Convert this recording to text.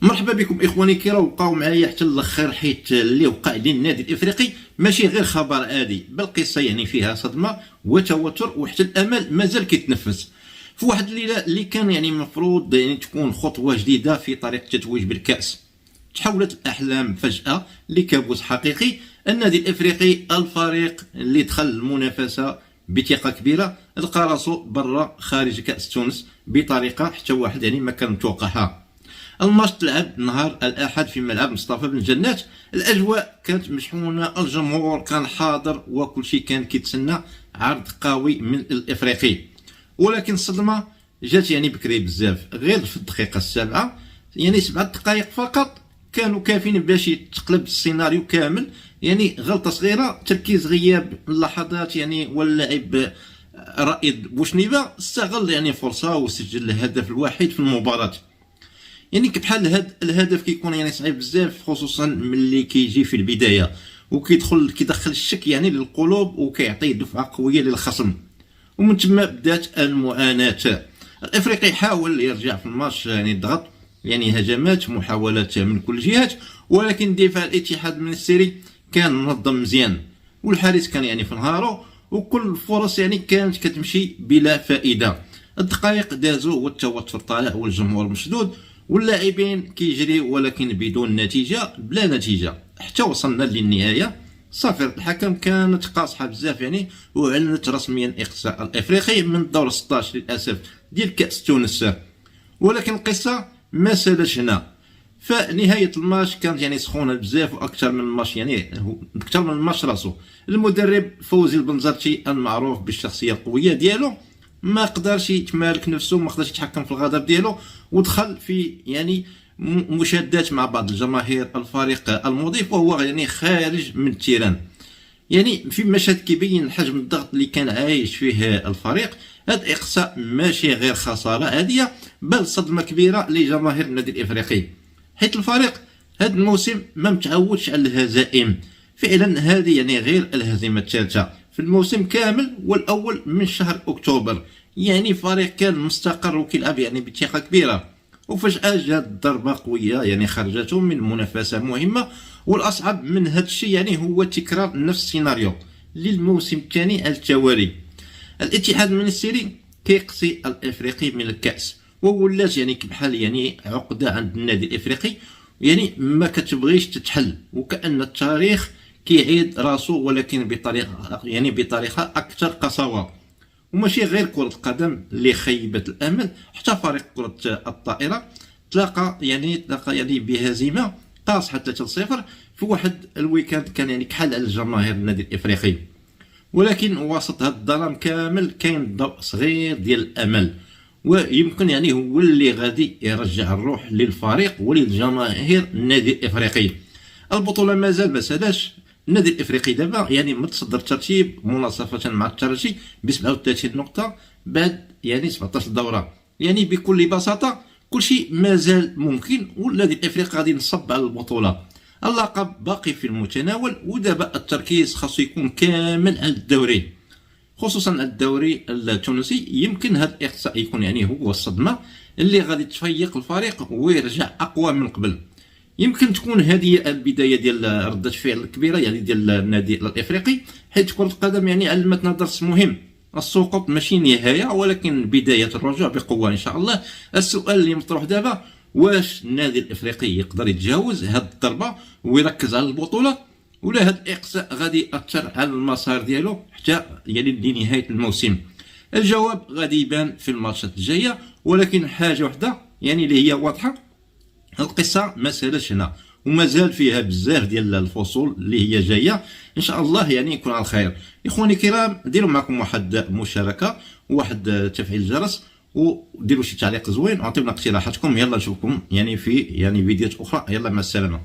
مرحبا بكم اخواني الكرام، بقاو معايا حتى الاخر حيت اللي وقع للنادي الافريقي ماشي غير خبر عادي، بل قصه يعني فيها صدمه وتوتر وحتى الامل مازال كيتنفس في واحد الليله اللي كان يعني المفروض يعني تكون خطوه جديده في طريق التتويج بالكاس. تحولت الاحلام فجاه لكابوس حقيقي. النادي الافريقي الفريق اللي دخل المنافسه بثقه كبيره لقى راسو برا خارج كاس تونس بطريقه حتى واحد يعني ما كان متوقعها. الماتش تلعب نهار الاحد في ملعب مصطفى بن جنات، الاجواء كانت مشحونه، الجمهور كان حاضر وكل شيء كان كيتسنى عرض قوي من الافريقي. ولكن الصدمه جات يعني بكري بزاف، غير في الدقيقه السابعه، يعني 7 دقائق فقط كانوا كافيين باش يتقلب السيناريو كامل. يعني غلطه صغيره، تركيز غياب اللحظات يعني، واللاعب رائد بوشنيبه استغل يعني فرصه وسجل الهدف الوحيد في المباراه. يعني بحال هاد الهدف كيكون يعني صعيب بزاف، خصوصا ملي كيجي في البدايه كيدخل الشك يعني للقلوب وكيعطي دفعه قويه للخصم، ومن ثم بدات المعاناه. الافريقي حاول يرجع في الماتش، يعني ضغط، يعني هجمات، محاولات من كل الجهات، ولكن دفاع الاتحاد المنستيري كان منظم مزيان، والحارس كان يعني في نهارو، وكل الفرص يعني كانت كتمشي بلا فائده. الدقائق دازوا والتوتر طالع والجمهور مشدود واللاعبين كيجريو، ولكن بدون نتيجه، بلا نتيجه حتى وصلنا للنهايه. صافره الحكم كانت قاصحه بزاف يعني، واعلنت رسميا اقصاء الافريقي من دور 16 للاسف ديال كاس تونس. ولكن القصه ما سالتش هنا، فنهايه الماتش كانت يعني سخونه بزاف، واكثر من الماتش يعني اكثر من الماتش راسو. المدرب فوزي البنزرتي المعروف بالشخصيه القويه ديالو ما قدرش يتمالك نفسه، ما قدرش يتحكم في الغضب ديالو، ودخل في يعني مشادات مع بعض الجماهير الفريق المضيف وهو يعني خارج من التيران. يعني في مشهد كيبين حجم الضغط اللي كان عايش فيه الفريق. هذا اقصاء ماشي غير خساره عاديه، بل صدمه كبيره لجماهير النادي الافريقي، حيث الفريق هذا الموسم ما متعودش على الهزائم. فعلا هذه يعني غير الهزيمه الثالثه في الموسم كامل، والاول من شهر اكتوبر. يعني فريق كان مستقر وكيلعب يعني بثقه كبيره، وفجاه جات ضربه قويه يعني خرجته من منافسه مهمه. والاصعب من هذا الشيء يعني هو تكرار نفس السيناريو للموسم الثاني على التوالي. الاتحاد المنستيري كيقصي الافريقي من الكاس، وولات يعني بحال يعني عقده عند النادي الافريقي، يعني ما كتبغيش تتحل، وكأن التاريخ كيعيد راسو، ولكن بطريقه اكثر قساوه. وماشي غير كرة القدم اللي خيبت الامل، حتى فريق كرة الطائرة تلاقى يعني بهزيمة قاصحة 3-0 في واحد الويكاند كان يعني كحل على الجماهير النادي الافريقي. ولكن وسط هذا الظلام كامل كاين ضوء صغير ديال الامل، ويمكن يعني هو اللي غادي يرجع الروح للفريق وللجماهير النادي الافريقي. البطولة مازال ما سالاش، النادي الافريقي دابا يعني متصدر الترتيب مناصفه مع الترجي ب 37 نقطه بعد يعني 17 دوره. يعني بكل بساطه كل شيء مازال ممكن، والنادي الافريقي غادي ينصب على البطوله. اللقب باقي في المتناول، ودابا التركيز خاصو يكون كامل على الدوري، خصوصا الدوري التونسي. يمكن هذا الاقصاء يكون يعني هو الصدمه اللي غادي تفيق الفريق ويرجع اقوى من قبل. يمكن تكون هذه البدايه ديال رده فعل الكبيره يعني ديال النادي الافريقي، حيث كره القدم يعني علمتنا درس مهم. السقوط ماشي نهايه، ولكن بدايه الرجوع بقوه ان شاء الله. السؤال اللي مطروح دابا، واش النادي الافريقي يقدر يتجاوز هذه الضربه ويركز على البطوله، ولا هذا الاقصاء غادي ياثر على المسار ديالو حتى يعني لنهايه الموسم؟ الجواب غادي يبان في الماتشات الجايه، ولكن حاجه وحده يعني اللي هي واضحه، القصه ما سالش هنا، ومازال فيها بزاف ديال الفصول اللي هي جايه ان شاء الله يعني يكون على خير. اخواني الكرام، ديروا معكم واحد مشاركه وواحد تفعيل الجرس، وديروا شي تعليق زوين، وعطيونا اقتراحاتكم. يلا نشوفكم يعني في يعني فيديوهات اخرى. يلا مع السلامه.